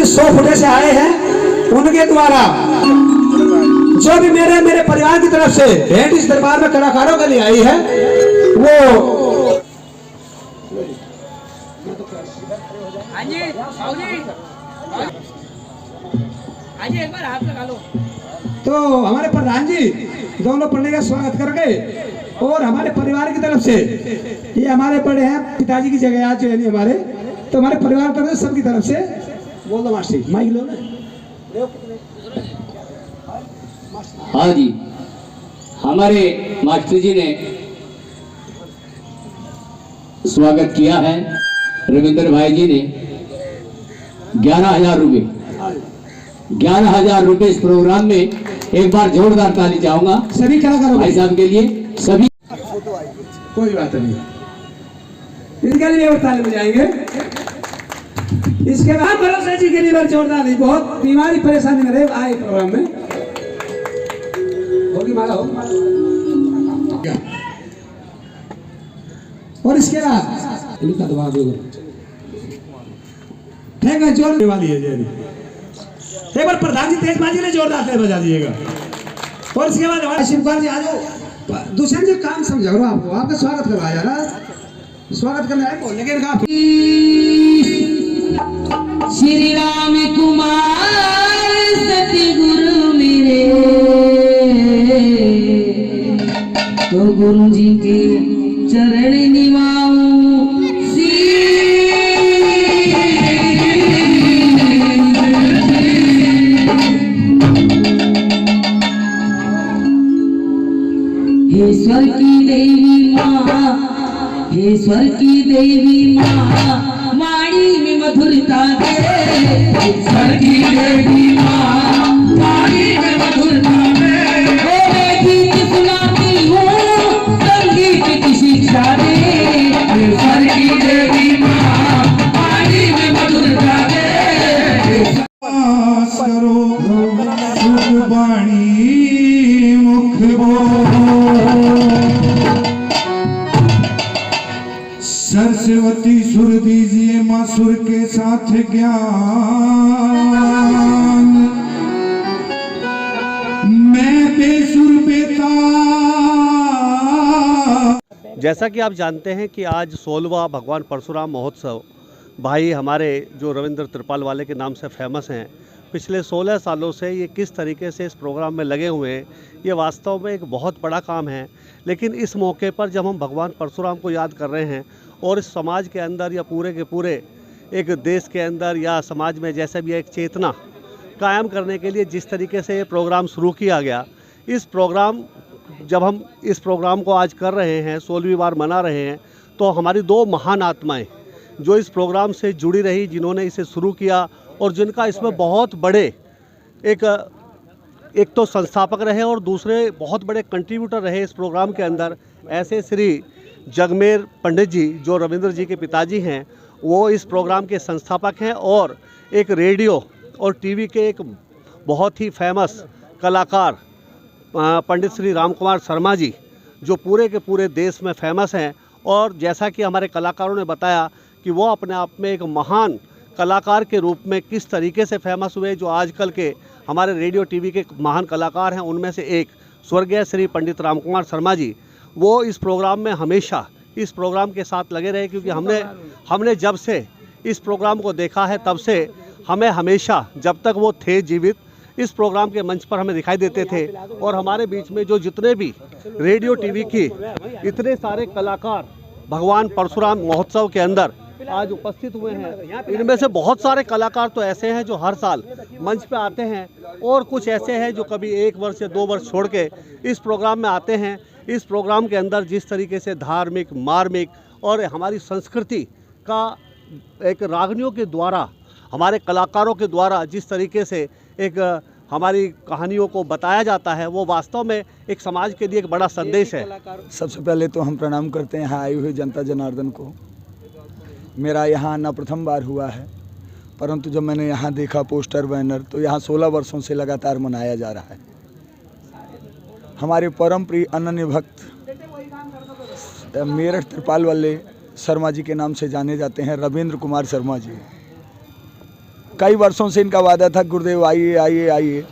100 फुटे से आए हैं, उनके द्वारा जो भी मेरे परिवार की तरफ से भेंट इस दरबार में कलाकारों के लिए आई है, वो एक बार हाथ लगा लो। तो हमारे प्रधान जी दोनों पंडित का स्वागत कर गए और हमारे परिवार की तरफ से, ये हमारे बड़े हैं पिताजी की जगह आज जो है हमारे, तो हमारे परिवार की तरफ से सबकी तरफ से बोल दो मास्टर माइक लो ना। हाँ जी, हमारे मास्टर जी ने स्वागत किया है। रविंद्र भाई जी ने 11,000 रुपये 11,000 रुपये इस प्रोग्राम में, एक बार जोरदार ताली चाहूंगा सभी कलाकारों भाई साहब के लिए। सभी कोई बात नहीं, इनके लिए और ताली बजाएंगे। इसके बाद भरोसा जी के लिए जोरदार नहीं, बहुत बीमारी परेशानी में रहे आए प्रोग्राम में होगी माला हो। और इसके बाद इनका दबा दो ठीक है, जोर वाली है जी। एक बार प्रधान जी तेजबाजी ने जोरदार से बजा दिएगा। और इसके बाद हमारे शिवकुमार जी आ जाओ, दूसरे जी काम समझो आपको, आपका स्वागत करवाया जा रहा है, स्वागत करने आए बोलने के का श्री राम कुमार सतगुरु मेरे, तो गुरु जी के चरण निभाऊं हे स्वर की देवी माँ, हे स्वर की देवी माँ, वाणी में मधुरता दे। स्वर की देवी माँ, वाणी में मधुरता दे। मैं गीत सुनाती हूँ, संगीत की शिक्षा दे। स्वर की देवी माँ, वाणी में मधुरता दे। करो वाणी मुख सरस्वती सुर दीजिए माँ, सुर के साथ ज्ञान। मैं बेसुर बेता। जैसा कि आप जानते हैं कि आज 16वां भगवान परशुराम महोत्सव भाई हमारे जो रविंद्र त्रिपाल वाले के नाम से फेमस हैं, पिछले 16 सालों से ये किस तरीके से इस प्रोग्राम में लगे हुए हैं, ये वास्तव में एक बहुत बड़ा काम है। लेकिन इस मौके पर जब हम भगवान परशुराम को याद कर रहे हैं और इस समाज के अंदर या पूरे के पूरे एक देश के अंदर या समाज में जैसे भी एक चेतना कायम करने के लिए जिस तरीके से ये प्रोग्राम शुरू किया गया, जब हम इस प्रोग्राम को आज कर रहे हैं, 16वीं बार मना रहे हैं, तो हमारी 2 महान आत्माएँ जो इस प्रोग्राम से जुड़ी रही, जिन्होंने इसे शुरू किया और जिनका इसमें बहुत बड़े एक तो संस्थापक रहे और दूसरे बहुत बड़े कंट्रीब्यूटर रहे इस प्रोग्राम के अंदर, ऐसे श्री जगमेर पंडित जी जो रविंद्र जी के पिताजी हैं, वो इस प्रोग्राम के संस्थापक हैं और एक रेडियो और टीवी के एक बहुत ही फेमस कलाकार पंडित श्री राम कुमार शर्मा जी जो पूरे के पूरे देश में फेमस हैं। और जैसा कि हमारे कलाकारों ने बताया कि वो अपने आप में एक महान कलाकार के रूप में किस तरीके से फेमस हुए, जो आजकल के हमारे रेडियो टीवी के महान कलाकार हैं उनमें से एक स्वर्गीय श्री पंडित राम कुमार शर्मा जी, वो इस प्रोग्राम में हमेशा इस प्रोग्राम के साथ लगे रहे, क्योंकि हमने जब से इस प्रोग्राम को देखा है तब से हमें हमेशा, जब तक वो थे जीवित, इस प्रोग्राम के मंच पर हमें दिखाई देते थे। और हमारे बीच में जो जितने भी रेडियो टीवी की इतने सारे कलाकार भगवान परशुराम महोत्सव के अंदर आज उपस्थित हुए हैं, इनमें से बहुत सारे कलाकार तो ऐसे हैं जो हर साल मंच पे आते हैं और कुछ ऐसे हैं जो कभी 1 वर्ष या 2 वर्ष छोड़ के इस प्रोग्राम में आते हैं। इस प्रोग्राम के अंदर जिस तरीके से धार्मिक, मार्मिक और हमारी संस्कृति का एक रागनियों के द्वारा, हमारे कलाकारों के द्वारा जिस तरीके से एक हमारी कहानियों को बताया जाता है, वो वास्तव में एक समाज के लिए एक बड़ा संदेश है। सबसे पहले तो हम प्रणाम करते हैं यहाँ आई हुई जनता जनार्दन को। मेरा यहाँ आना प्रथम बार हुआ है, परंतु जब मैंने यहाँ देखा पोस्टर बैनर, तो यहाँ 16 वर्षों से लगातार मनाया जा रहा है। हमारे परम प्रिय अनन्य भक्त मेरठ त्रिपाल वाले शर्मा जी के नाम से जाने जाते हैं, रविंद्र कुमार शर्मा जी। कई वर्षों से इनका वादा था गुरुदेव आइए आइए आइए।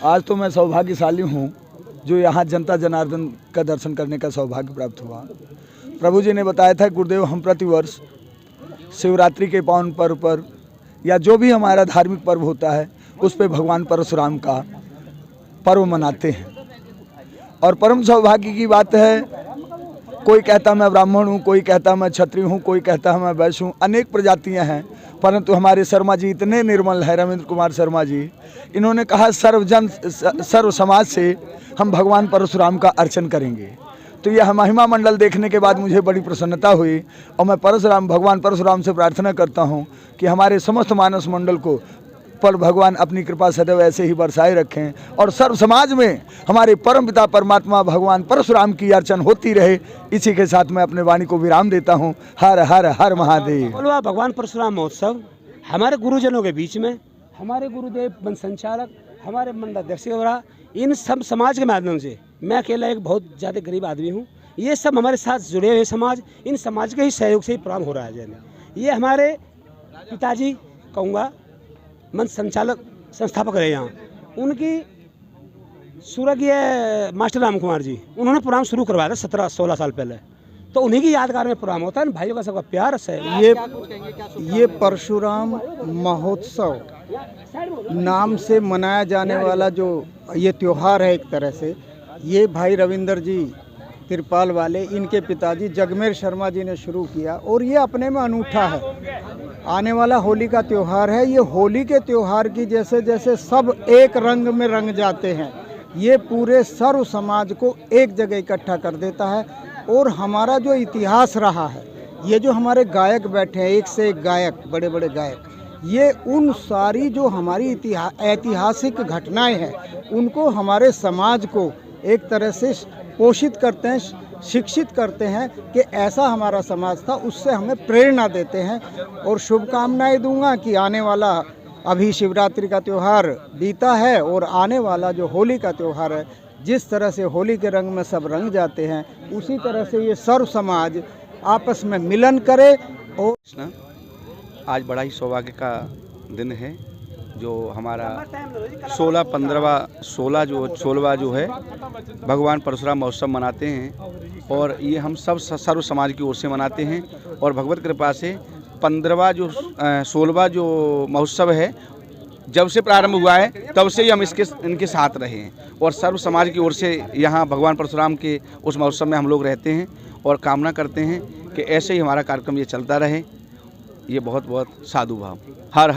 आज तो मैं सौभाग्यशाली हूँ जो यहाँ जनता जनार्दन का दर्शन करने का सौभाग्य प्राप्त हुआ। प्रभु जी ने बताया था गुरुदेव हम प्रतिवर्ष शिवरात्रि के पावन पर्व पर या जो भी हमारा धार्मिक पर्व होता है उस पे भगवान परशुराम का पर्व मनाते हैं। और परम सौभाग्य की बात है, कोई कहता मैं ब्राह्मण हूँ, कोई कहता मैं क्षत्रिय हूँ, कोई कहता मैं वैश्य हूँ, अनेक प्रजातियाँ हैं, परंतु हमारे शर्मा जी इतने निर्मल है, रविंद्र कुमार शर्मा जी, इन्होंने कहा सर्व समाज से हम भगवान परशुराम का अर्चन करेंगे। तो यह महिमा मंडल देखने के बाद मुझे बड़ी प्रसन्नता हुई और मैं भगवान परशुराम से प्रार्थना करता हूँ कि हमारे समस्त मानस मंडल को पर भगवान अपनी कृपा सदैव ऐसे ही बरसाए रखें और सर्व समाज में हमारे परम पिता परमात्मा भगवान परशुराम की अर्चन होती रहे। इसी के साथ मैं अपने वाणी को विराम देता हूँ। हर हर हर महादेव। बोलवा भगवान परशुराम महोत्सव हमारे गुरुजनों के बीच में हमारे गुरुदेव वन संचालक, हमारे मंडलाध्यक्ष वगैरह, इन सब समाज के माध्यम से, मैं अकेला एक बहुत ज़्यादा गरीब आदमी हूँ, ये सब हमारे साथ जुड़े हुए समाज, इन समाज के ही सहयोग से ही प्रोग्राम हो रहा है। ये हमारे पिताजी कहूँगा मंच संचालक संस्थापक रहे यहाँ, उनकी स्वर्गीय मास्टर राम कुमार जी, उन्होंने प्रोग्राम शुरू करवाया था 17-16 साल पहले, तो उन्हीं की यादगार में प्रोग्राम होता है। भाइयों का सबका प्यार से ये परशुराम महोत्सव नाम से मनाया जाने वाला जो ये त्यौहार है, एक तरह से ये भाई रविंद्र जी तिरपाल वाले, इनके पिताजी जगमेर शर्मा जी ने शुरू किया और ये अपने में अनूठा है। आने वाला होली का त्यौहार है, ये होली के त्यौहार की जैसे जैसे सब एक रंग में रंग जाते हैं, ये पूरे सर्व समाज को एक जगह इकट्ठा कर देता है। और हमारा जो इतिहास रहा है, ये जो हमारे गायक बैठे हैं, एक से एक गायक, बड़े बड़े गायक, ये उन सारी जो हमारी ऐतिहासिक घटनाएं हैं उनको हमारे समाज को एक तरह से पोषित करते हैं, शिक्षित करते हैं कि ऐसा हमारा समाज था, उससे हमें प्रेरणा देते हैं। और शुभकामनाएं दूंगा कि आने वाला अभी शिवरात्रि का त्यौहार बीता है और आने वाला जो होली का त्यौहार है, जिस तरह से होली के रंग में सब रंग जाते हैं, उसी तरह से ये सर्व समाज आपस में मिलन करे। और आज बड़ा ही सौभाग्य का दिन है जो हमारा 16वां जो है भगवान परशुराम महोत्सव मनाते हैं और ये हम सब सर्व समाज की ओर से मनाते हैं। और भगवत कृपा से 16वां जो महोत्सव है, जब से प्रारंभ हुआ है तब से ही हम इनके साथ रहे हैं और सर्व समाज की ओर से यहाँ भगवान परशुराम के उस महोत्सव में हम लोग रहते हैं और कामना करते हैं कि ऐसे ही हमारा कार्यक्रम ये चलता रहे। ये बहुत बहुत साधु भाव। हर हर